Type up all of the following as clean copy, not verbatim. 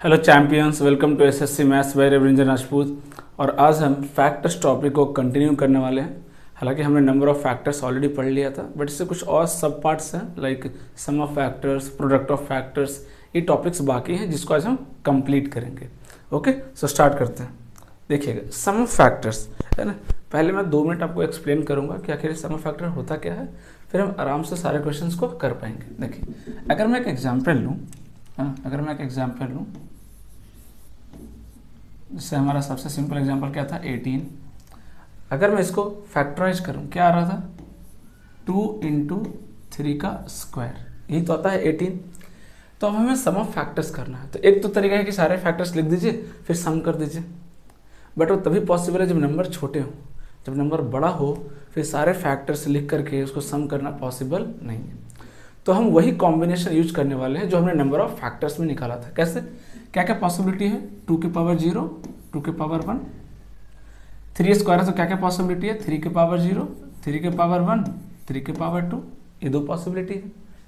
Hello champions, welcome to SSC maths by Ravindra Rajput. और आज हम फैक्टर्स टॉपिक को कंटिन्यू करने वाले हैं। हालांकि हमने नंबर ऑफ फैक्टर्स ऑलरेडी पढ़ लिया था, बट इससे कुछ और सब पार्ट्स हैं like sum of factors, product of factors. ये टॉपिक्स बाकी हैं जिसको आज हम कंप्लीट करेंगे। ओके, सो स्टार्ट करते हैं। देखिएगा, सम ऑफ फैक्टर्स है ना। पहले मैं 2 मिनट आपको एक्सप्लेन करूंगा कि आखिर सम ऑफ फैक्टर होता क्या है, फिर हम आराम से सारे क्वेश्चंस को कर पाएंगे। देखिए, अगर मैं एक एग्जाम्पल लूँ, जैसे हमारा सबसे सिंपल एग्जांपल क्या था, 18। अगर मैं इसको फैक्टराइज करूं, क्या आ रहा था, 2 इंटू 3 का स्क्वायर, यही तो आता है 18। तो अब हमें सम ऑफ फैक्टर्स करना है। तो एक तो तरीका है कि सारे फैक्टर्स लिख दीजिए फिर सम कर दीजिए, बट वो तभी पॉसिबल है जब नंबर छोटे हो। जब नंबर बड़ा हो फिर सारे फैक्टर्स लिख करके उसको सम करना पॉसिबल नहीं है। तो हम वही कॉम्बिनेशन यूज करने वाले हैं जो हमने नंबर ऑफ फैक्टर्स में निकाला था। कैसे, क्या क्या पॉसिबिलिटी है, 2 के पावर 0, 2 के पावर 1, 3 स्क्वायर है तो क्या क्या पॉसिबिलिटी है, 3 के पावर 0, 3 के पावर 1, 3 के पावर 2। ये 2 पॉसिबिलिटी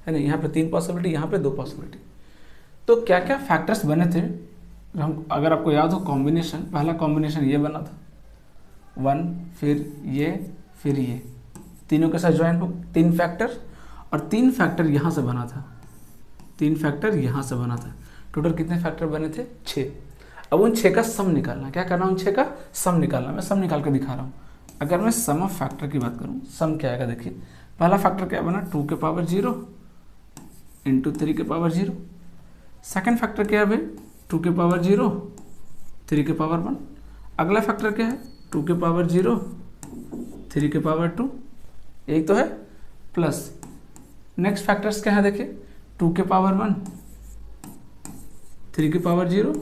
है ना। यहाँ पे 3 पॉसिबिलिटी, यहाँ पे 2 पॉसिबिलिटी। तो क्या क्या फैक्टर्स बने थे, हम अगर आपको याद हो कॉम्बिनेशन, पहला कॉम्बिनेशन ये बना था 1, फिर ये तीनों के साथ ज्वाइन हो 3 फैक्टर, और 3 फैक्टर यहाँ से बना था, 3 फैक्टर यहाँ से बना था। टोटल कितने फैक्टर बने थे, 6। अब उन 6 का सम निकालना, क्या करना, उन 6 का सम निकालना। मैं सम निकाल कर दिखा रहा हूँ। अगर मैं सम ऑफ फैक्टर की बात करूँ, सम क्या आएगा, देखिए पहला फैक्टर क्या बना, 2 के पावर 0 इंटू 3 के पावर 0। सेकेंड फैक्टर क्या है भाई, 2 के पावर 0, 3 के पावर 1। अगला फैक्टर क्या है, 2 के पावर 0, 3 के पावर 2, यही तो है, प्लस नेक्स्ट फैक्टर्स क्या है, देखिए 2 के पावर 1, 3 के पावर 0,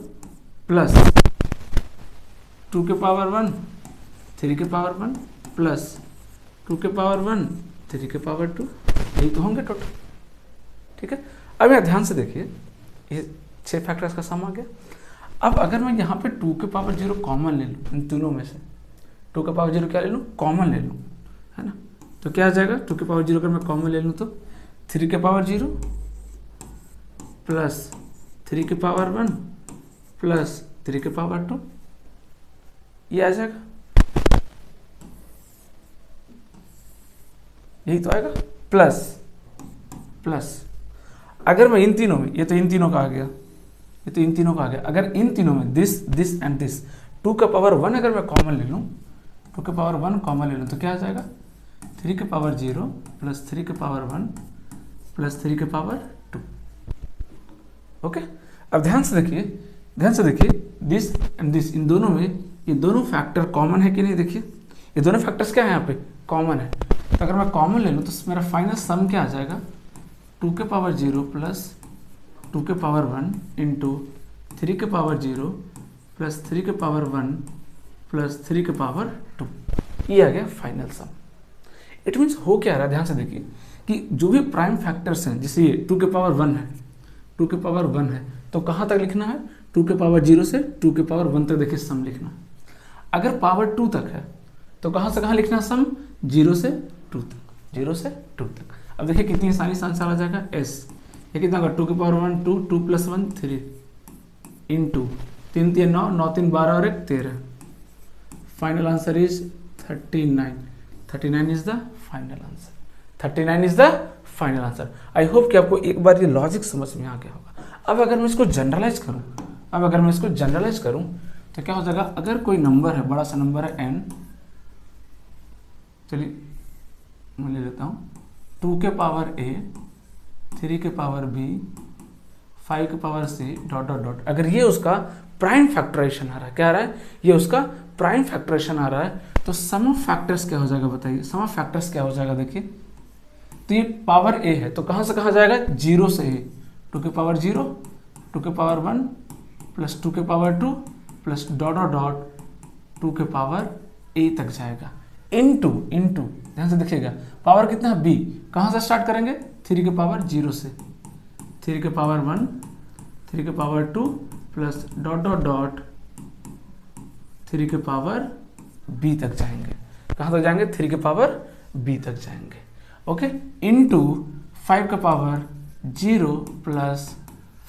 प्लस 2 के पावर 1, 3 के पावर 1, प्लस 2 के पावर 1, 3 के पावर 2। यही तो होंगे टोटल। ठीक है, अब यहाँ ध्यान से देखिए, ये 6 फैक्टर्स का सम आ गया। अब अगर मैं यहाँ पे 2 के पावर 0 कॉमन ले लूँ, इन तीनों में से 2 के पावर 0 क्या ले लूँ, कॉमन ले लूँ, है ना। तो क्या आ जाएगा, 2 के पावर 0 अगर मैं कॉमन ले लूँ तो 3 के पावर 0 प्लस 3 के पावर 1 प्लस 3 के पावर 2, ये आ जाएगा, यही तो आएगा, प्लस अगर मैं इन तीनों में, ये तो इन तीनों का आ गया, ये तो इन तीनों का आ गया। अगर इन तीनों में दिस एंड दिस 2 का पावर 1 अगर मैं कॉमन ले लूँ, 2 के पावर 1 कॉमन ले लूँ तो क्या आ जाएगा, 3 के पावर 0 प्लस 3 के पावर 1 प्लस 3 के पावर 2। ओके, अब ध्यान से देखिए दिस एंड दिस, इन दोनों में ये दोनों फैक्टर कॉमन है कि नहीं। देखिए ये दोनों फैक्टर्स क्या है, यहाँ पे कॉमन है। तो अगर मैं कॉमन ले लूँ तो मेरा फाइनल सम क्या आ जाएगा, 2 के पावर 0 प्लस 2 के पावर 1 इंटू 3 के पावर 0 प्लस 3 के पावर 1 प्लस 3 के पावर 2। ये आ गया फाइनल सम। इट मीन्स हो क्या रहा है, ध्यान से देखिए कि जो भी प्राइम फैक्टर्स हैं, जैसे ये 2 के पावर 1 है, 2 के पावर 1 है, तो कहाँ तक लिखना है, 2 के पावर 0 से 2 के पावर 1 तक देखिए सम लिखना है। अगर पावर 2 तक है तो कहाँ से कहाँ लिखना सम, 0 से 2 तक, 0 से 2 तक। अब देखिए कितनी आसानी से आंसर आ जाएगा, एस। ये कितना होगा, 2 के पावर 1 2, 2 प्लस 1 3 इंटू 3 3 9, 9 3 12 और 1 13। Final answer is 39। 39 is the final answer, 39 is the final answer. I hope कि आपको एक बार ये लॉजिक समझ में आ गया होगा। अब अगर मैं इसको जनरलाइज करूं, तो क्या हो जाएगा, अगर कोई नंबर है, बड़ा सा नंबर है n, चलिए मैं ले लेता हूं, 2 के पावर a, 3 के पावर b, 5 के power c dot dot dot. अगर ये उसका प्राइम फैक्टराइजेशन आ रहा है, क्या आ रहा है, ये उसका प्राइम फैक्टराइजेशन आ रहा है, तो सम ऑफ फैक्टर्स क्या हो जाएगा, बताइए सम ऑफ फैक्टर्स क्या हो जाएगा। देखिए तो ये पावर a है, तो कहां से कहां जाएगा, 0 से a, 2 के पावर 0, 2 के पावर 1 प्लस 2 के power 2 plus dot dot dot 2 के पावर a तक जाएगा, इनटू ध्यान से देखिएगा पावर कितना है, b, कहां से स्टार्ट करेंगे, 3 के पावर 0 से, 3 के पावर 1, 3 के power 2 plus dot dot dot 3 के पावर b तक जाएंगे। कहां तक जाएंगे, 3 के पावर b तक जाएंगे। ओके, इनटू 5 का पावर 0 प्लस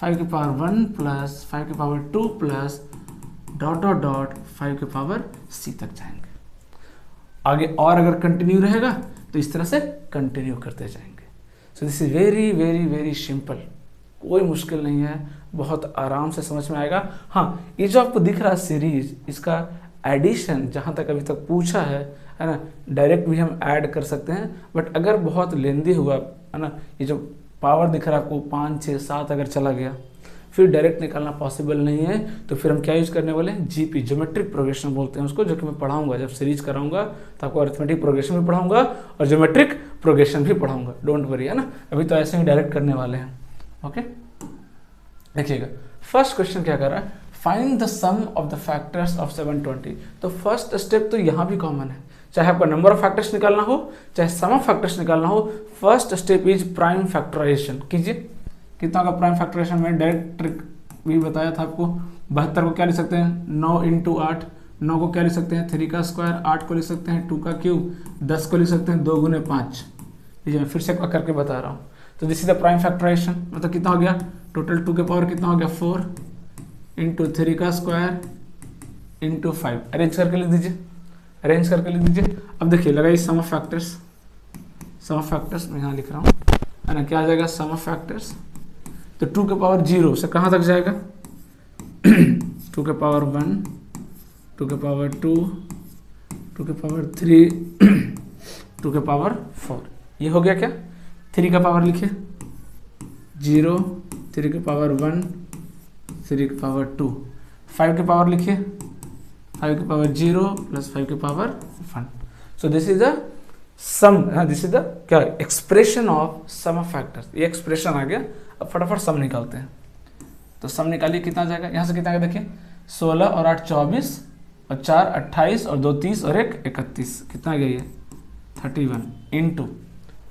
5 की पावर 1 प्लस 5 की power 2 plus dot dot dot 5 की पावर c तक जाएंगे। आगे और अगर कंटिन्यू रहेगा तो इस तरह से कंटिन्यू करते जाएंगे। सो this is very very very simple, कोई मुश्किल नहीं है, बहुत आराम से समझ में आएगा। हाँ, ये जो आपको दिख रहा है सीरीज, इसका एडिशन जहाँ तक अभी तक पूछा है ना, डायरेक्ट भी हम ऐड कर सकते हैं, बट अगर बहुत लेंदी हुआ है ना, ये जो पावर दिख रहा है आपको 5 6 7 अगर चला गया, फिर डायरेक्ट निकालना पॉसिबल नहीं है, तो फिर हम क्या यूज करने वाले हैं, जीपी, ज्योमेट्रिक प्रोग्रेशन बोलते हैं उसको, जो कि मैं पढ़ाऊंगा जब सीरीज कराऊंगा तो आपको अरिथमेटिक प्रोग्रेशन भी पढ़ाऊंगा और ज्योमेट्रिक प्रोग्रेशन भी पढ़ाऊंगा, डोंट वरी, है ना। अभी तो ऐसे ही डायरेक्ट करने वाले हैं। ओके, देखिएगा फर्स्ट क्वेश्चन क्या कर रहा है, find the sum of the factors of 720। तो फर्स्ट स्टेप तो यहाँ भी कॉमन है, चाहे आपका नंबर ऑफ फैक्टर्स निकालना हो चाहे सम ऑफ फैक्टर्स निकालना हो, first step is prime factorization कीजिए। कितना का प्राइम फैक्टराइजेशन में डायरेक्ट ट्रिक भी बताया था आपको। 72 को क्या लिख सकते हैं 9 इंटू 8, 9 को क्या लिख सकते हैं 3 का स्क्वायर, 8 को लिख सकते हैं 2 का क्यूब, 10 को लिख सकते हैं 2 गुने 5। लीजिए मैं फिर से करके बता रहा हूँ। तो this is the prime factorization, मतलब कितना हो गया टोटल 2 के पावर कितना हो गया 4 इंटू 3 का स्क्वायर इंटू 5। अरेंज करके लिख दीजिए, अरेंज करके लिख दीजिए। अब देखिए लगाइए sum of factors, sum of factors मैं यहाँ लिख रहा हूँ, है ना। क्या आ जाएगा सम ऑफ फैक्टर्स, तो 2 के पावर 0 से कहाँ तक जाएगा 2 के पावर 1, 2 के पावर 2, 2 के पावर 3, 2 के पावर 4। ये हो गया क्या, 3 का पावर लिखिए 0, 3 के पावर 1, 3 के पावर 2, 5 के पावर लिखिए 5 के पावर 0 प्लस 5 के power 1। So this is the sum, this is the क्या expression of sum of factors. ये एक्सप्रेशन आ गया। अब फटाफट सम निकालते हैं, तो सम निकालिए कितना जाएगा, यहाँ से कितना आएगा देखिए 16 और 8 24 और 4 28 और 2 30 और 1 31, कितना आ गया ये 31 इंटू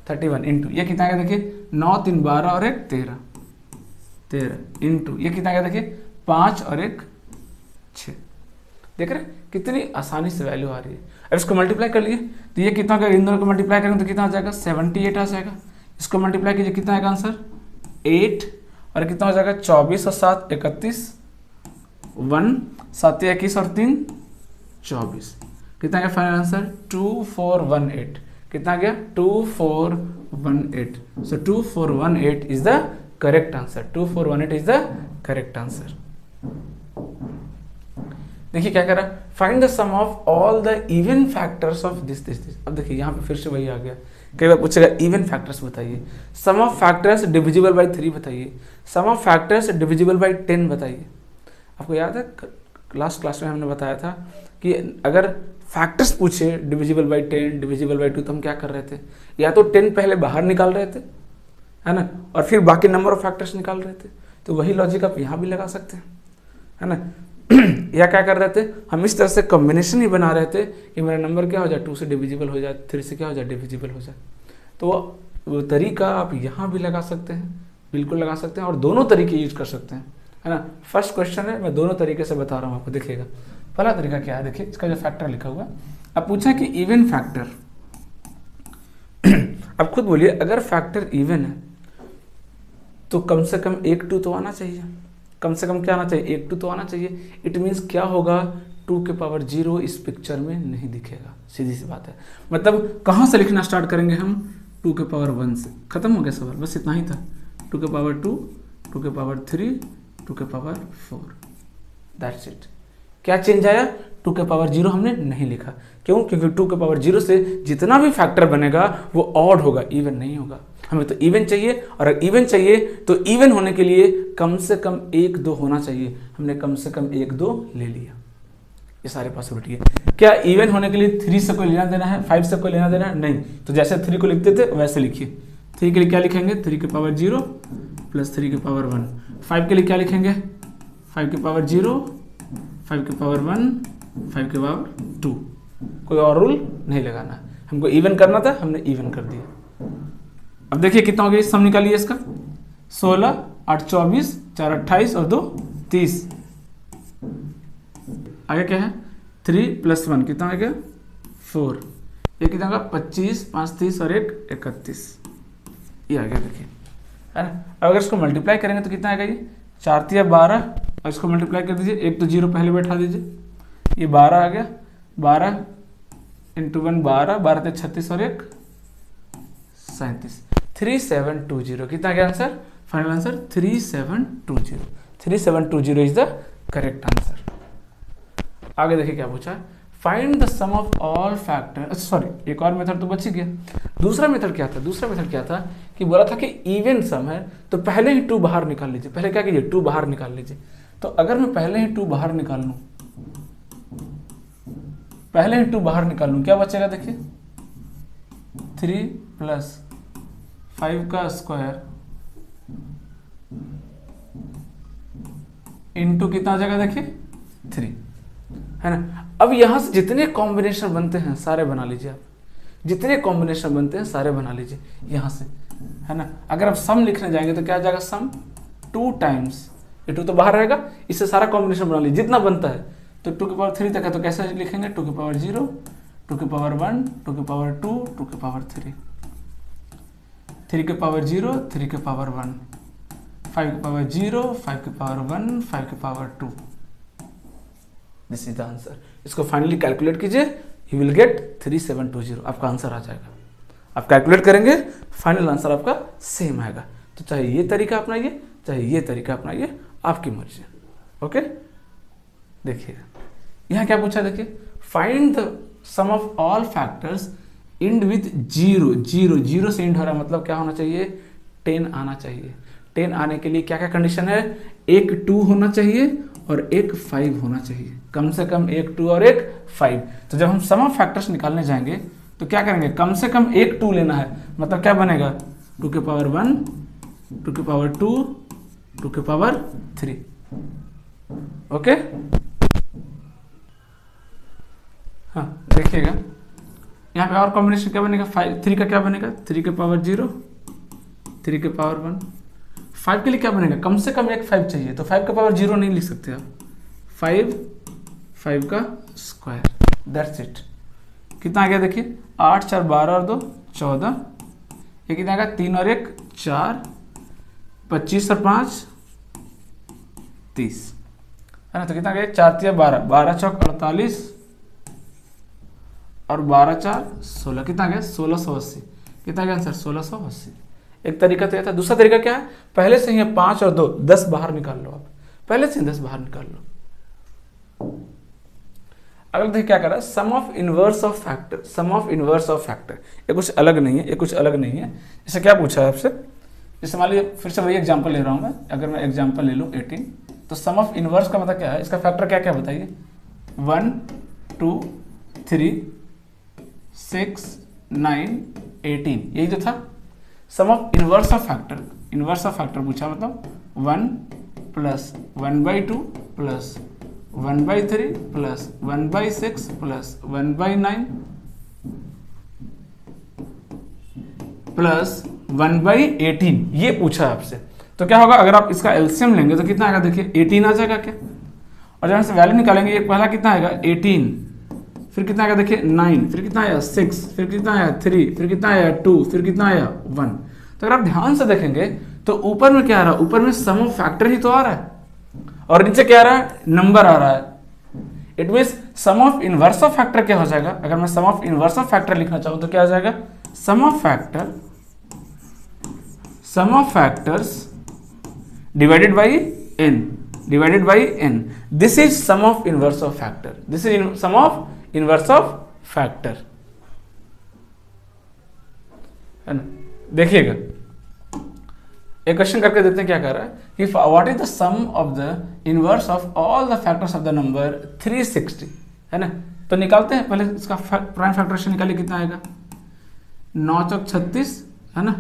31 इंटू ये कितना आ गया देखिए 9 3 12 और 1 13 13 इंटू ये कितना आ गया देखिए 5 और 1 6। देख रहे कितनी आसानी से वैल्यू आ रही है। अब इसको मल्टीप्लाई कर लिए तो ये कितना, इन दोनों को मल्टीप्लाई करेंगे तो कितना आ जाएगा 78 आ जाएगा। इसको मल्टीप्लाई कीजिए कितना आएगा आंसर 8 और कितना हो जाएगा 24 और 7 31, 1 7 21 और 3 24, कितना गया फाइनल आंसर 2418। कितना गया 2418। So 2418 is the correct answer, 2418 is the correct answer. देखिए क्या कर रहा है, find the sum of all the even factors of this this this. अब देखिए यहाँ पे फिर से वही आ गया, कई बार पूछेगा इवन फैक्टर्स बताइए, सम ऑफ फैक्टर्स डिविजिबल बाई 3 बताइए, सम ऑफ फैक्टर्स डिविजिबल बाई 10 बताइए। आपको याद है लास्ट क्लास में हमने बताया था कि अगर फैक्टर्स पूछे डिविजिबल बाई 10 डिविजिबल बाई 2 तो हम क्या कर रहे थे, या तो 10 पहले बाहर निकाल रहे थे, है ना, और फिर बाकी नंबर ऑफ फैक्टर्स निकाल रहे थे। तो वही लॉजिक आप यहाँ भी लगा सकते हैं, है ना। या क्या कर रहे थे, हम इस तरह से कॉम्बिनेशन ही बना रहे थे कि मेरा नंबर क्या हो जाए 2 से डिविजिबल हो जाए, 3 से क्या हो जाए डिविजिबल हो जाए। तो वो तरीका आप यहाँ भी लगा सकते हैं, बिल्कुल लगा सकते हैं, और दोनों तरीके यूज कर सकते हैं, है ना। फर्स्ट क्वेश्चन है, मैं दोनों तरीके से बता रहा हूँ आपको। देखिएगा पहला तरीका क्या है, देखिए इसका जो फैक्टर लिखा हुआ है, अब पूछा कि इवन फैक्टर अब खुद बोलिए अगर फैक्टर इवन है तो कम से कम 1 2 तो आना चाहिए, कम से कम क्या आना चाहिए 1 2 तो आना चाहिए। इट मीन्स क्या होगा 2 के पावर 0 इस पिक्चर में नहीं दिखेगा, सीधी सी बात है। मतलब कहाँ से लिखना स्टार्ट करेंगे हम 2 के पावर 1 से, खत्म हो गया सवाल, बस इतना ही था। 2 के पावर 2, 2 के पावर 3, 2 के पावर 4, दैट्स इट। क्या चेंज आया, 2 के पावर 0 हमने नहीं लिखा, क्यों, क्योंकि 2 के पावर 0 से जितना भी फैक्टर बनेगा वो ऑड होगा, इवन नहीं होगा। हमें तो इवन चाहिए, और अगर इवन चाहिए तो इवन होने के लिए कम से कम 1 2 होना चाहिए। हमने कम से कम 1 2 ले लिया, ये सारे पॉसिबिलिटी है। क्या इवन होने के लिए 3 से कोई लेना देना है, 5 से कोई लेना देना है, नहीं। तो जैसे 3 को लिखते थे वैसे लिखिए। 3 के लिए क्या लिखेंगे 3 के पावर 0 प्लस 3 के पावर 1। 5 के लिए क्या लिखेंगे 5 के पावर 0, 5 के पावर 1, 5 के पावर 2। कोई और रूल नहीं लगाना, हमको इवन करना था, हमने इवन कर दिया। अब देखिए कितना हो गया, सम निकालिए इसका 16 8 24 4 28 और 2 30। आगे क्या है 3 + 1 कितना आ गया 4। ये कितना होगा 25 5 30 और 1 31, ये आ गया। देखिए है ना। अगर इसको मल्टीप्लाई करेंगे तो कितना आएगा, ये 4 तिया 12 और इसको मल्टीप्लाई कर दीजिए, एक तो जीरो पहले बैठा दीजिए, ये 12 आ गया, 12 इंटू 1 12, 12 ते 36 और 1 37, 3720। कितना गया आंसर? Final answer 3720। 3720 is the correct answer. आगे देखिए क्या पूछा है, find the sum of all factor. Sorry, एक और मेथड तो बच ही गया। दूसरा मेथड क्या था? दूसरा मेथड क्या था कि बोला था कि इवन सम है तो पहले ही 2 बाहर निकाल लीजिए। पहले क्या कीजिए? 2 बाहर निकाल लीजिए। तो अगर मैं पहले ही 2 बाहर निकाल लूं, पहले ही 2 बाहर निकाल लूं, क्या बचेगा? देखिए 3 प्लस 5 का स्क्वायर इंटू कितना आ जाएगा? देखिए 3, है ना। अब यहां से जितने कॉम्बिनेशन बनते हैं सारे बना लीजिए आप, जितने कॉम्बिनेशन बनते हैं सारे बना लीजिए यहां से, है ना। अगर आप सम लिखने जाएंगे तो क्या आ जाएगा? सम 2 टाइम्स, ये 2 तो बाहर रहेगा, इससे सारा कॉम्बिनेशन बना लीजिए जितना बनता है। तो 2 की पावर 3 तक है तो कैसे लिखेंगे? 2 की पावर 0, 2 की पावर 1, 2 की पावर 2, 2 की पावर 3, 3 की पावर 0, 3 की पावर 1, 5 की पावर 0, 5 की पावर 1, 5 की power 2। This is the answer. इसको फाइनली कैलकुलेट कीजिए, यू विल गेट 3720, आपका आंसर आ जाएगा। आप कैलकुलेट करेंगे, फाइनल आंसर आपका सेम आएगा। तो चाहे ये तरीका अपनाइए, चाहे ये तरीका अपनाइए, आपकी मर्जी। ओके, देखिए यहाँ क्या पूछा, देखिए find the sum of all factors end with 0। 0 से इंड हो रहा है, मतलब क्या होना चाहिए? 10 आना चाहिए। 10 आने के लिए क्या क्या कंडीशन है? एक 2 होना चाहिए और एक 5 होना चाहिए, कम से कम एक 2 और एक 5। तो जब हम सम ऑफ फैक्टर्स निकालने जाएंगे तो क्या करेंगे? कम से कम एक 2 लेना है, मतलब क्या बनेगा? 2 की पावर 1, 2 की पावर 2, 2 की पावर 3। ओके, हाँ देखिएगा यहाँ पे और कॉम्बिनेशन क्या बनेगा? 3 का क्या बनेगा? 3 के पावर 0, 3 के पावर 1। 5 के लिए क्या बनेगा? कम से कम एक 5 चाहिए, तो 5 का पावर 0 नहीं लिख सकते आप, 5 का स्क्वायर, दैट्स इट। कितना आ गया? देखिए 8 4 12 और 2 14, ये कितना आ गया? 3 और 1 4, 25 और 5 30, है ना। तो कितना आ गया? 4 3 12, 12 चौक 48 और 12 4 16, कितना आ गया? 1680। कितना गया आंसर? 1680। एक तरीका तो यह था। दूसरा तरीका क्या है? पहले से ही 5 और 2 10 बाहर निकाल लो, आप पहले से 10 बाहर निकाल लो। अगला देखिए क्या कर रहा है, sum of inverse of factor. Sum of inverse of factor ये कुछ अलग नहीं है, ये कुछ अलग नहीं है। जैसे क्या पूछा है आपसे, जैसे मान लीजिए फिर से वही एग्जांपल ले रहा हूँ मैं। अगर मैं एग्जांपल ले लूँ 18, तो सम ऑफ इनवर्स का मतलब क्या है? इसका फैक्टर क्या क्या बताइए? 1 2 3 6 9 18, यही तो था sum of inverse of factor. Inverse of factor पूछा, मतलब 1 plus 1/2 plus 1/3 plus 1/6 plus 1/9 plus 1/18, ये पूछा आपसे। तो क्या होगा अगर आप इसका एलसीएम लेंगे तो कितना आएगा? देखिए 18 आ जाएगा क्या, और जब से वैल्यू निकालेंगे, ये पहला कितना आएगा? 18, फिर कितना आएगा? देखिए 9, फिर कितना आया? 6, फिर कितना आया? 3, फिर कितना आया? 2, फिर कितना आया? 1। तो अगर आप ध्यान से देखेंगे तो ऊपर में क्या आ रहा है? ऊपर में सम ऑफ फैक्टर ही तो आ रहा है, और नीचे क्या आ रहा है? नंबर आ रहा है। It means sum of inverse of factor क्या हो जाएगा? अगर मैं sum of inverse of factor लिखना चाहूं तो क्या आ जाएगा? Sum of factor, sum of factors divided by n, divided by n। This is sum of inverse of factor, this is sum of inverse of factor, है ना। देखिएगा एक क्वेश्चन करके देखते हैं क्या कर रहा है कि what is the sum of the inverse of all the factors of the number 360, है ना। तो निकालते हैं पहले इसका प्राइम फैक्टरेशन निकालिए, कितना आएगा? 9 चौक 36, है ना।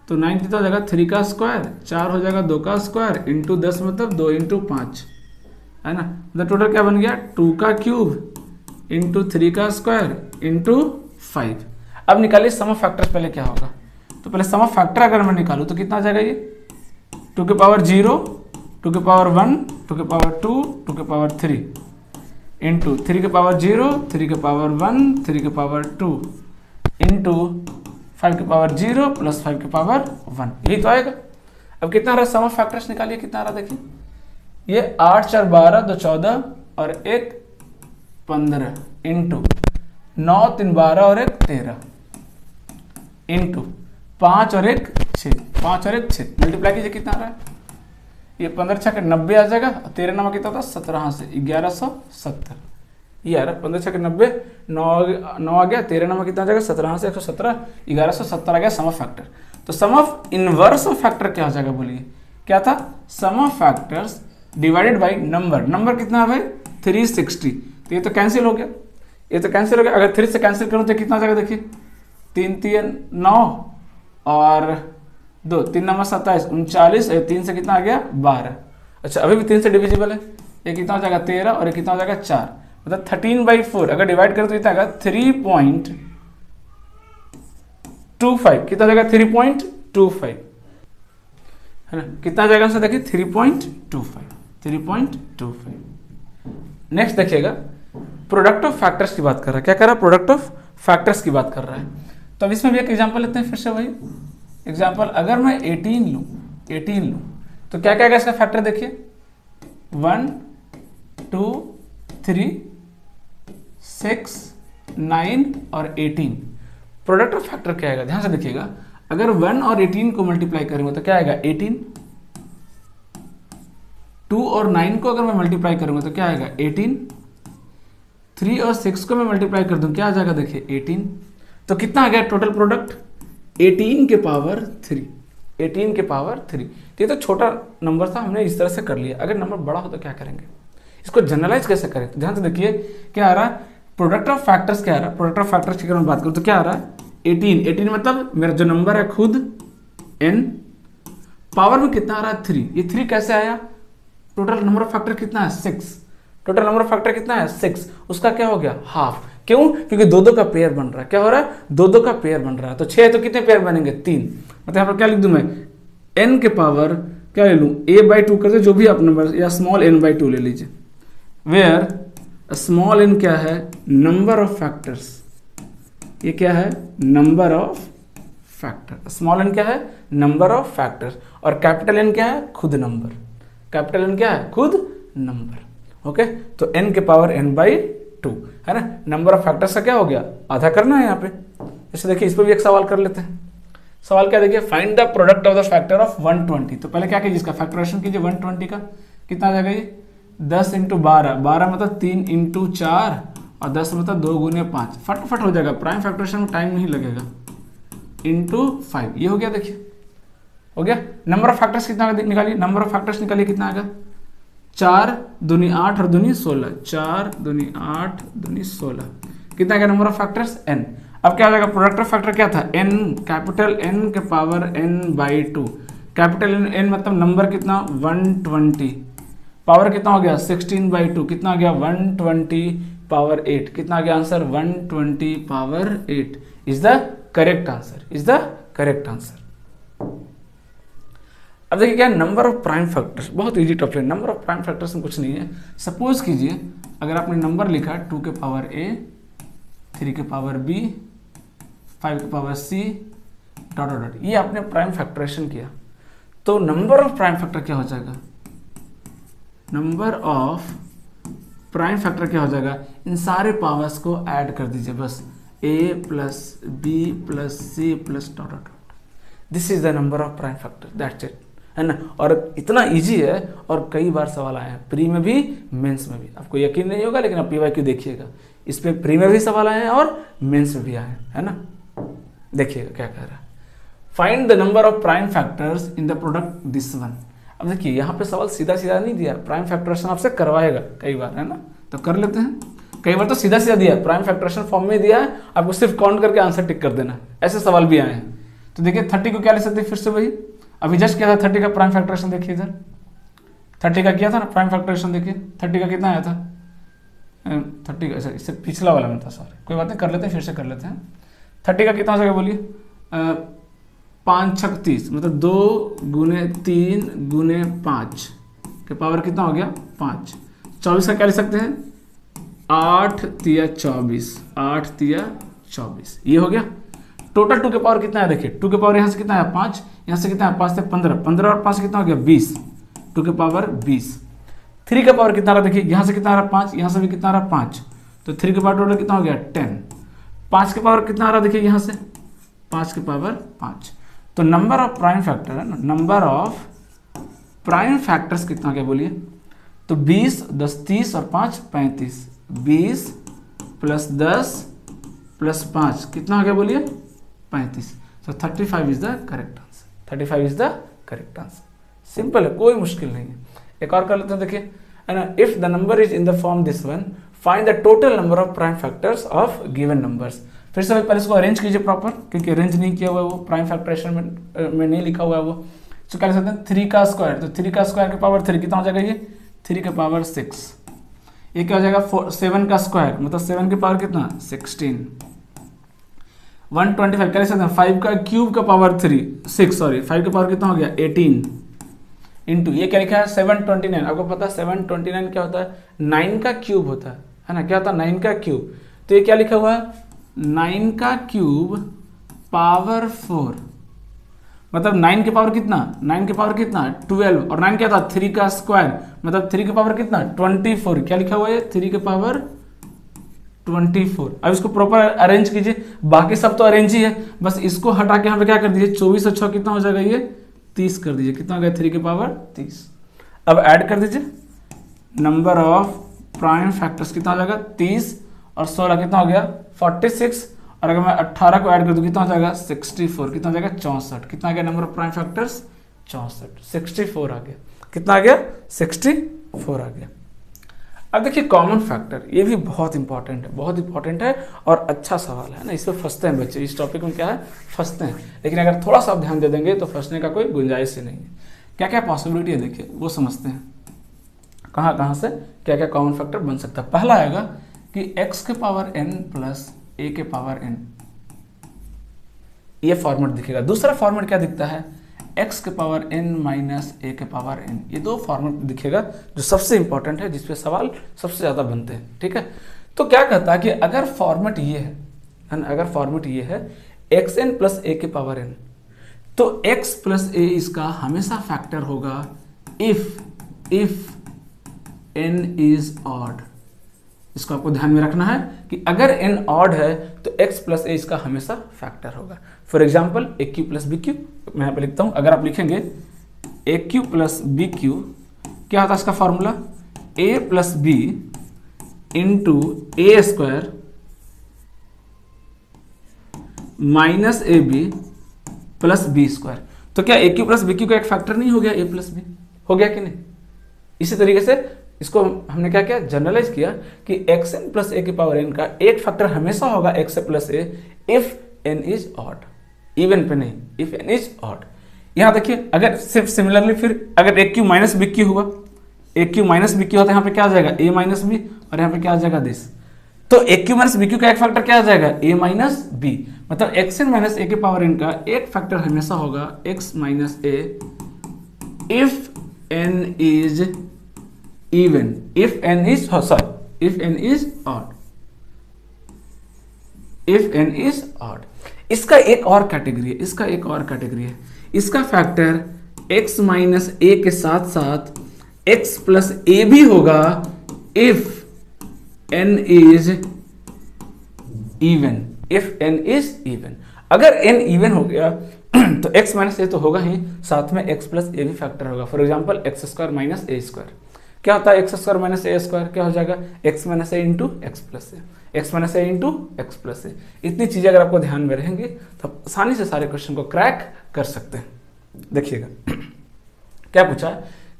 तो 9 कितना हो जाएगा? 3 का स्क्वायर, 4 हो जाएगा 2 का स्क्वायर इंटू 10, मतलब 2 इंटू 5, है ना। मतलब टोटल क्या बन गया? 2 का क्यूब इंटू 3 का स्क्वायर इंटू 5। अब निकालिए सम ऑफ फैक्टर्स। पहले क्या होगा? तो पहले सम ऑफ फैक्टर अगर मैं निकालूं तो कितना आ जाएगा? ये 2 के पावर 0, 2 के पावर 1, 2 के पावर 2, 2 के पावर 3 इंटू 3 के पावर 0, 3 के पावर 1, 3 के पावर 2 इंटू 5 के पावर 0 प्लस 5 के पावर 1, यही तो आएगा। अब कितना आ रहा है, सम ऑफ फैक्टर्स निकालिए, कितना आ रहा है देखिए, ये 8 4 12 2 14 और 1 15 इंटू 9 3 12 और 1 13 इंटू 5 और 1 6, 5 और 1 6, मल्टीप्लाई कीजिए, कितना आ रहा है, ये 15 6 90 आ जाएगा, 13 9 कितना होता है 17 से 1170, ये आ रहा है 15 6 90, 9 आ गया, 13 9 कितना आ जाएगा 17 से 117, 1170 आ गया सम ऑफ फैक्टर। तो sum of inverse of factor क्या हो जाएगा बोलिए, क्या था, sum of factors divided by number, number कितना है भाई 360, तो ये तो कैंसिल हो गया, ये तो कैंसिल हो गया, अगर 3 से कैंसिल करूँ तो कितना आ जाएगा देखिए, 3 3 9 और 2 3 9 27 39, 3 से कितना आ गया 12, अच्छा अभी भी 3 से डिविजिबल है, ये कितना हो जाएगा 13 और ये कितना हो जाएगा 4, मतलब 13/4 अगर डिवाइड करें तो कितना आएगा 3.25, कितना जाएगा 3.25 है ना, कितना जाएगा आंसर देखिए 3.25। नेक्स्ट देखिएगा प्रोडक्ट ऑफ फैक्टर्स की बात कर रहा है, क्या कर रहा है, प्रोडक्ट ऑफ फैक्टर्स की बात कर रहा है। तो अब इसमें भी एक एग्जांपल लेते हैं फिर से वही एग्जांपल, अगर मैं 18 लूँ तो क्या क्या आएगा इसका फैक्टर देखिए, 1 2 3 6 9 और 18, प्रोडक्ट ऑफ फैक्टर क्या आएगा, ध्यान से देखिएगा, अगर 1 और 18 को मल्टीप्लाई करेंगे तो क्या आएगा 18, 2 और 9 को अगर मैं मल्टीप्लाई करूंगा तो क्या आएगा 18, 3 और 6 को मैं मल्टीप्लाई कर दूं क्या आ जाएगा देखिए 18, तो कितना आ गया टोटल प्रोडक्ट 18 के पावर 3, 18 के पावर 3। ये तो छोटा नंबर था, हमने इस तरह से कर लिया, अगर नंबर बड़ा हो तो क्या करेंगे, इसको जनरलाइज कैसे करें, तो ध्यान से देखिए क्या आ रहा है, प्रोडक्ट ऑफ फैक्टर्स क्या आ रहा है, प्रोडक्ट ऑफ फैक्टर्स की अगर मैं बात करूं तो क्या आ रहा है 18 मतलब मेरा जो नंबर है खुद n, पावर में कितना आ रहा है 3, ये 3 कैसे आया, टोटल नंबर ऑफ फैक्टर कितना है 6, टोटल नंबर ऑफ फैक्टर कितना है 6, उसका क्या हो गया हाफ, क्यों, क्योंकि दो दो का पेयर बन रहा है, क्या हो रहा है दो दो का पेयर बन रहा है, तो 6 तो कितने पेयर बनेंगे 3, मतलब यहाँ पर क्या लिख दूं मैं n के पावर क्या ले लूं a/2 कर दे, जो भी आप नंबर या स्मॉल n/2 ले लीजिए, वेयर स्मॉल n क्या है नंबर ऑफ फैक्टर्स, ये क्या है number of factor, small n क्या है नंबर ऑफ फैक्टर्स, और कैपिटल N क्या है खुद नंबर, कैपिटल N क्या है खुद नंबर, ओके, तो n के पावर n/2 है ना, नंबर ऑफ फैक्टर्स का क्या हो गया आधा करना है यहाँ पे। जैसे देखिए इस पर भी एक सवाल कर लेते हैं, सवाल क्या देखिए, find the product of the factor of 120, तो पहले क्या कीजिए इसका फैक्टराइजेशन कीजिए, 120 का कितना आ जाएगा ये 10 × 12, 12 मतलब 3 × 4 और 10 मतलब 2 × 5, फटाफट हो जाएगा, प्राइम फैक्टराइजेशन में टाइम नहीं लगेगा, इंटू 5, ये हो गया देखिए, हो गया। नंबर ऑफ फैक्टर्स कितना निकालिए, नंबर ऑफ फैक्टर्स निकालिए कितना आएगा 4 दूनी 8 और दूनी 16, 4 दूनी 8 दूनी 16, कितना आएगा नंबर ऑफ फैक्टर्स n। अब क्या हो जाएगा प्रोडक्ट ऑफ फैक्टर क्या था n, कैपिटल N के पावर n/2, कैपिटल N मतलब नंबर कितना 120, पावर कितना हो गया 16/2, कितना आ गया 120 पावर 8, कितना आ गया answer 120 power 8 is the correct answer, is the correct answer. अब देखिए क्या नंबर ऑफ प्राइम फैक्टर्स, बहुत easy topic, number of prime factors में कुछ नहीं है। सपोज कीजिए अगर आपने नंबर लिखा 2 के पावर a, 3 के पावर b, 5 के पावर c डॉट डॉट, ये आपने प्राइम फैक्टराइजेशन किया, तो नंबर ऑफ प्राइम फैक्टर क्या हो जाएगा, नंबर ऑफ प्राइम फैक्टर क्या हो जाएगा, इन सारे पावर्स को ऐड कर दीजिए बस, a plus b plus c plus dot dot, this is the number of prime factor, that's it, है ना। और इतना इजी है और कई बार सवाल आए हैं, प्री में भी मेंस में भी, आपको यकीन नहीं होगा लेकिन आप PYQ देखिएगा, इस पे प्री में भी सवाल आए हैं और मेंस में भी आए हैं, है ना। देखिएगा क्या कह रहा है, find the number of prime factors in the product this one. अब देखिए यहाँ पे सवाल सीधा सीधा नहीं दिया, प्राइम फैक्टरेशन आपसे करवाएगा कई बार, है ना, तो कर लेते हैं। कई बार तो सीधा सीधा दिया, प्राइम फैक्टरेशन फॉर्म में दिया है, आपको सिर्फ काउंट करके आंसर टिक कर देना, ऐसे सवाल भी आए हैं। तो देखिए 30 को क्या ले सकते हैं, फिर से वही अभी जस्ट किया था 30 का प्राइम फैक्टरेशन, देखिए इधर 30 का किया था ना प्राइम फैक्टरेशन, देखिए 30 का कितना आया था 30 का, इससे पिछला वाला में था, सॉरी कोई बात नहीं, कर लेते हैं फिर से कर लेते हैं। 30 का कितना हो जाएगा बोलिए, 5 × 30 मतलब 2 × 3 × 5 के पावर कितना हो गया 5। 24 का क्या ले सकते हैं, 8 × 3 = 24, 8 × 3 = 24, ये हो गया। टोटल 2 के पावर कितना है देखिए, 2 के पावर यहाँ से कितना है 5, यहाँ से कितना है 5 से 15, 15 और 5 कितना हो गया 20, 2 के पावर 20। 3 का पावर कितना रहा देखिए, यहाँ से कितना रहा 5, यहाँ से भी कितना रहा 5, तो 3 के पावर टोटल कितना हो गया 10। 5 के पावर कितना आ रहा देखिए, यहाँ से 5 के पावर 5। तो नंबर ऑफ प्राइम फैक्टर है ना, नंबर ऑफ प्राइम फैक्टर्स कितना हो गया बोलिए, तो 20, 10 30 और 5 35, 20 प्लस 10 प्लस 5 कितना हो गया बोलिए 35। तो 35 is the correct answer, 35 is the correct answer. Simple है, कोई मुश्किल नहीं है। एक और कर लेते हैं देखिए, है ना, if the number is in the form this one, find the total number of prime factors of given numbers. फिर से पहले इसको अरेंज कीजिए प्रॉपर, क्योंकि अरेंज नहीं किया हुआ है वो, प्राइम फैक्टराइजेशन में नहीं लिखा हुआ है वो। तो क्या लिख सकते हैं 3 का स्क्वायर, तो 3 का स्क्वायर के पावर 3 कितना हो जाएगा ये 3 के पावर 6। ये क्या हो जाएगा 7 का स्क्वायर, मतलब 7 के पावर कितना 16। 125 क्या लिख सकते हैं 5 का क्यूब का पावर 6 सॉरी 5 का पावर कितना हो गया 18 इंटू ये क्या लिखा है 729। आपको पता है 729 क्या होता है 9 का क्यूब होता है ना, क्या होता है 9 का क्यूब। तो ये क्या लिखा हुआ है 9 का क्यूब पावर 4, मतलब 9 के पावर कितना 9 के पावर कितना 12, और 9 क्या था 3 का स्क्वायर, मतलब 3 के पावर कितना 24। क्या लिखा हुआ है 3 के पावर 24। अब इसको प्रॉपर अरेंज कीजिए, बाकी सब तो अरेंज ही है, बस इसको हटा के यहाँ पे क्या कर दीजिए 24 और 6 कितना हो जाएगा ये 30 कर दीजिए, कितना हो गया 3 के पावर 30। अब ऐड कर दीजिए, नंबर ऑफ प्राइम फैक्टर्स कितना हो जाएगा 30 और 16 कितना हो गया 46, और अगर मैं 18 को ऐड कर दूं कितना हो जाएगा 64, कितना हो जाएगा 64। कितना आ गया नंबर ऑफ प्राइम फैक्टर्स 64 आ गया, कितना आ गया 64 आ गया। अब देखिए कॉमन फैक्टर, ये भी बहुत इंपॉर्टेंट है, बहुत इंपॉर्टेंट है और अच्छा सवाल है ना, इसमें फंसते हैं बच्चे, इस टॉपिक में क्या है फंसते हैं, लेकिन अगर थोड़ा सा आप ध्यान दे देंगे तो फंसने का कोई गुंजाइश ही नहीं है। क्या क्या पॉसिबिलिटी है देखिए वो समझते हैं, कहाँ कहाँ से क्या क्या कॉमन फैक्टर बन सकता है। पहला आएगा कि x के पावर n प्लस a के पावर n, ये फॉर्मेट दिखेगा। दूसरा फॉर्मेट क्या दिखता है x के पावर n माइनस a के पावर n, ये दो फॉर्मेट दिखेगा जो सबसे इंपॉर्टेंट है, जिसपे सवाल सबसे ज़्यादा बनते हैं। ठीक है, तो क्या कहता है कि अगर फॉर्मेट ये है ना, अगर फॉर्मेट ये है xn प्लस a के पावर n, तो x प्लस a इसका हमेशा फैक्टर होगा इफ n इज ऑड। इसको आपको ध्यान में रखना है कि अगर n ऑड है तो x प्लस a इसका हमेशा फैक्टर होगा। For example a cube plus b cube, मैं यहाँ पे लिखता हूँ, अगर आप लिखेंगे a cube plus b cube, क्या होता है इसका formula a plus b into a square minus a b plus b square. तो क्या a cube plus b cube का एक फैक्टर नहीं हो गया a प्लस बी, हो गया कि नहीं। इसी तरीके से इसको हमने क्या किया जनरलाइज किया कि एक्स एन प्लस ए के पावर एन का एक फैक्टर हमेशा होगा x plus a if n is odd, even पे नहीं, इफ एन इज ऑड। यहां देखिए अगर सिर्फ सिमिलरली फिर अगर ए क्यू माइनस बी क्यू हुआ, ए क्यू माइनस बी क्यू होता है, यहाँ पे क्या आ जाएगा ए माइनस बी, और यहाँ पे क्या आ जाएगा दिस। तो a cube minus b cube का एक फैक्टर क्या आ जाएगा ए माइनस बी, मतलब एक्स एन माइनस ए के पावर एन का एक फैक्टर हमेशा होगा x minus a if n is even, if n is if n is odd, if n is odd। इसका एक और कैटेगरी है, इसका एक और कैटेगरी है, इसका फैक्टर x माइनस ए के साथ साथ x प्लस ए भी होगा if n is even, if n is even। अगर n इवन हो गया तो x माइनस ए तो होगा ही, साथ में x प्लस ए भी फैक्टर होगा। For example x square minus A square, क्या होता है एक्स स्क्वायर माइनस ए स्क्वायर, क्या हो जाएगा एक्स माइनस ए इंटू एक्स प्लस ए, एक्स माइनस ए इंटू एक्स प्लस ए। इतनी चीजें अगर आपको ध्यान में रहेंगे तो आप आसानी से सारे क्वेश्चन को क्रैक कर सकते हैं। देखिएगा क्या पूछा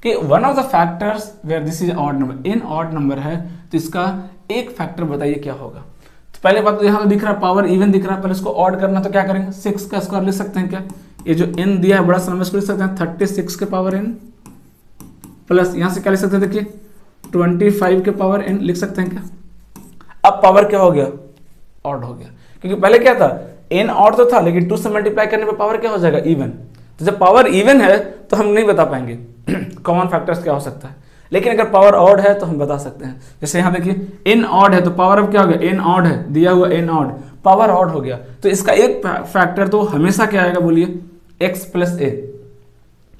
कि one of the factors where this is odd number, इन ऑड नंबर है तो इसका एक फैक्टर बताइए क्या होगा। तो पहले बात तो यहाँ दिख रहा है पावर इवन दिख रहा है, पहले इसको ऑड करना तो क्या करेंगे 6 का स्क्वायर लिख सकते हैं क्या, ये जो n दिया है बड़ा सा नंबर इसको लिख सकते हैं 36 के पावर n प्लस यहां से क्या लिख सकते हैं देखिए 25 के पावर n लिख सकते हैं क्या। अब पावर क्या हो गया ऑड हो गया, क्योंकि पहले क्या था n ऑड तो था लेकिन 2 से मल्टीप्लाई करने पे पावर क्या हो जाएगा इवन। तो जब पावर इवन है तो हम नहीं बता पाएंगे कॉमन फैक्टर्स क्या हो सकता है, लेकिन अगर पावर ऑड है तो हम बता सकते हैं। जैसे यहाँ देखिए n ऑड है तो पावर अब क्या हो गया n ऑड है, दिया हुआ n ऑड पावर ऑड हो गया, तो इसका एक फैक्टर तो हमेशा क्या आएगा बोलिए, x प्लस ए,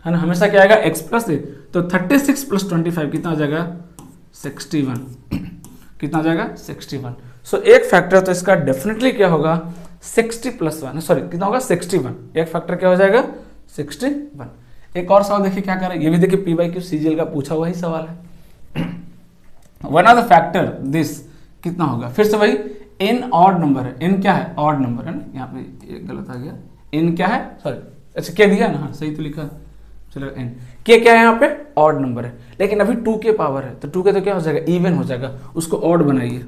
है ना, हमेशा क्या आएगा x प्लस ए। तो 36 प्लस 25 कितना आ जाएगा 61, कितना आ जाएगा 61। सो एक फैक्टर तो इसका डेफिनेटली क्या होगा 60 प्लस 1, सॉरी कितना होगा 61, एक फैक्टर क्या हो जाएगा 61। एक और सवाल देखिए क्या कर रहा है, ये भी देखिए PYQ CGL का पूछा हुआ ही सवाल है। One of the factor this कितना होगा, फिर से वही n ऑड नंबर है, n क्या है ऑड नंबर है ना, यहाँ पे एक गलत आ गया, n क्या है सॉरी, अच्छा क्या दिया ना, हाँ सही तो लिखा, चलो n के क्या है यहाँ पे ऑड नंबर है, लेकिन अभी 2 के पावर है, तो 2 के तो क्या हो जाएगा इवन हो जाएगा, उसको ऑड बनाइए,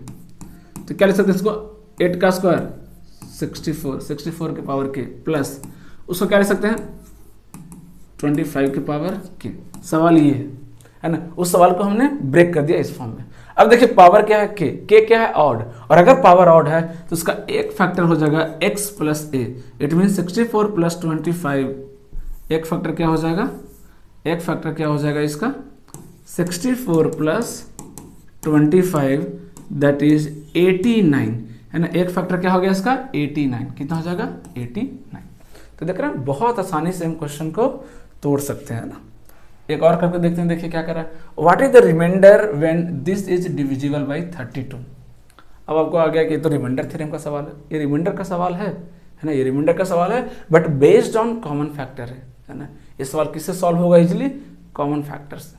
तो क्या लिख सकते हैं इसको 8 का स्क्वायर 64 के पावर के प्लस उसको क्या लिख सकते हैं 25 के पावर के। सवाल ये है ना, उस सवाल को हमने ब्रेक कर दिया इस फॉर्म में। अब देखिए पावर क्या है के क्या है ऑड, और अगर पावर ऑड है तो उसका एक फैक्टर हो जाएगा x plus A, it mean 64 plus 25, एक फैक्टर क्या हो जाएगा, एक फैक्टर क्या हो जाएगा इसका 64 प्लस 25 दैट इज 89, है ना, एक फैक्टर क्या हो गया इसका 89, कितना हो जाएगा 89। तो देख रहे हैं बहुत आसानी से हम क्वेश्चन को तोड़ सकते हैं ना। एक और करके देखते हैं, देखिए क्या कर रहा है, what is the remainder when this is divisible by 32। अब आपको आ गया कि तो रिमाइंडर थ्योरम का सवाल है, ये रिमाइंडर का सवाल है ना, ये रिमाइंडर का सवाल है but based on common factor है ना। ये सवाल किससे सॉल्व होगा इजीली, कॉमन फैक्टर से।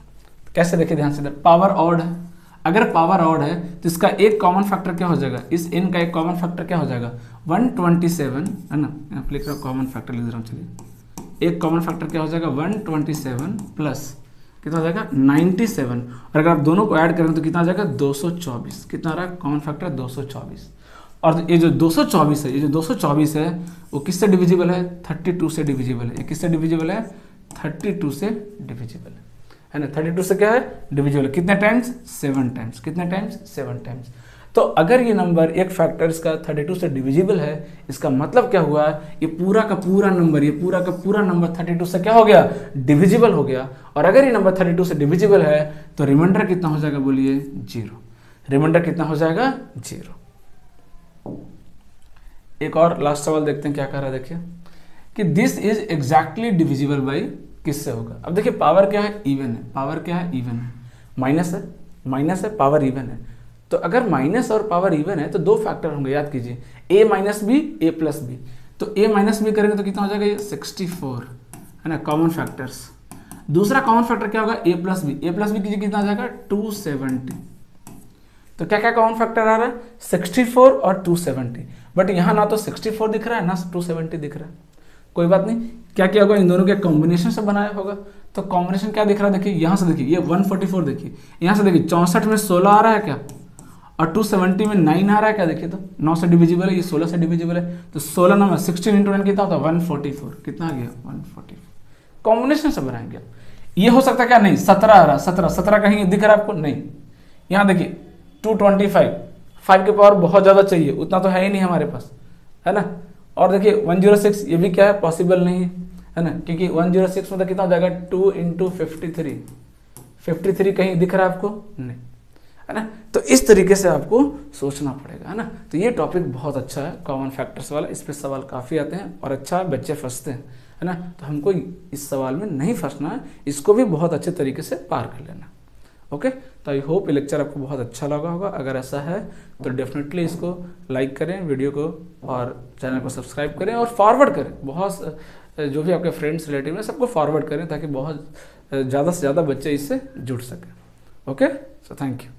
कैसे देखिए ध्यान से, इधर पावर ऑड है, अगर पावर ऑड है तो इसका एक कॉमन फैक्टर क्या हो जाएगा, इस n का एक कॉमन फैक्टर क्या हो जाएगा 127, है ना, यहाँ पे लिख रहा हूँ कॉमन फैक्टर लिख रहा हूँ, चलिए एक कॉमन फैक्टर क्या हो जाएगा 127 प्लस कितना हो जाएगा 97, और अगर आप दोनों को ऐड करें तो कितना आ जाएगा 224, कितना आ रहा है कॉमन फैक्टर 224। और ये जो 224 है, ये जो 224 है वो किससे डिविजिबल है 32 से डिविजिबल है, ये किससे डिविजिबल है 32 से डिविजिबल है ना, 32 से क्या है डिविजिबल, कितने टाइम्स 7 टाइम्स, कितने टाइम्स 7 टाइम्स। तो अगर ये नंबर एक फैक्टर इसका 32 से डिविजिबल है, इसका मतलब क्या हुआ, ये पूरा का पूरा नंबर, ये पूरा का पूरा नंबर 32 से क्या हो गया डिविजिबल हो गया। और अगर ये नंबर 32 से डिविजिबल है तो रिमाइंडर कितना हो जाएगा बोलिए 0, रिमाइंडर कितना हो जाएगा 0। एक और लास्ट सवाल देखते हैं क्या कह रहा है, देखिए कि this is exactly divisible by किससे होगा। अब देखिए पावर क्या है इवन है, पावर क्या है इवन है, माइनस है पावर इवन है, तो अगर माइनस और पावर इवन है तो दो फैक्टर होंगे, याद कीजिए a minus b a plus b, तो a माइनस बी करेंगे तो कितना हो जाएगा ये 64, है ना, कॉमन फैक्टर्स। दूसरा कॉमन फैक्टर क्या होगा a प्लस बी कीजिए कितना आ जाएगा 270। तो क्या क्या कॉमन फैक्टर आ रहा है 64 और 270, बट यहाँ ना तो 64 दिख रहा है ना 270 दिख रहा है। कोई बात नहीं, क्या किया होगा इन दोनों के कॉम्बिनेशन से बनाया होगा, तो कॉम्बिनेशन क्या दिख रहा है देखिए, यहाँ से देखिए ये 144 देखिए, यहाँ से देखिए 64 में 16 आ रहा है क्या, और 270 में 9 आ रहा है क्या, देखिए तो 9 से डिविजिबल है, ये 16 से डिविजिबल है, तो 16 नंबर 16 इंटू 9 कितना होता है 144, कितना आ गया 144, कॉम्बिनेशन से बनाएंगे। ये हो सकता है क्या नहीं 17 आ रहा, 17 कहीं दिख रहा है आपको नहीं, यहाँ देखिए 225, 5 के पावर बहुत ज़्यादा चाहिए, उतना तो है ही नहीं हमारे पास, है ना। और देखिए 106 ये भी क्या है पॉसिबल नहीं है ना, क्योंकि 106 मतलब कितना हो जाएगा 2 इंटू 53 कहीं दिख रहा है आपको नहीं, है ना। तो इस तरीके से आपको सोचना पड़ेगा, है ना। तो ये टॉपिक बहुत अच्छा है कॉमन फैक्टर्स वाला, इस पे सवाल काफ़ी आते हैं और अच्छा बच्चे फंसते हैं, है ना। तो हमको इस सवाल में नहीं फंसना है, इसको भी बहुत अच्छे तरीके से पार कर लेना। ओके, तो आई होप ये लेक्चर आपको बहुत अच्छा लगा होगा, अगर ऐसा है तो डेफिनेटली इसको लाइक करें वीडियो को, और चैनल को सब्सक्राइब करें और फॉरवर्ड करें, बहुत जो भी आपके फ्रेंड्स रिलेटिव हैं सबको फॉरवर्ड करें ताकि बहुत ज़्यादा से ज़्यादा बच्चे इससे जुड़ सकें। Okay, so thank you.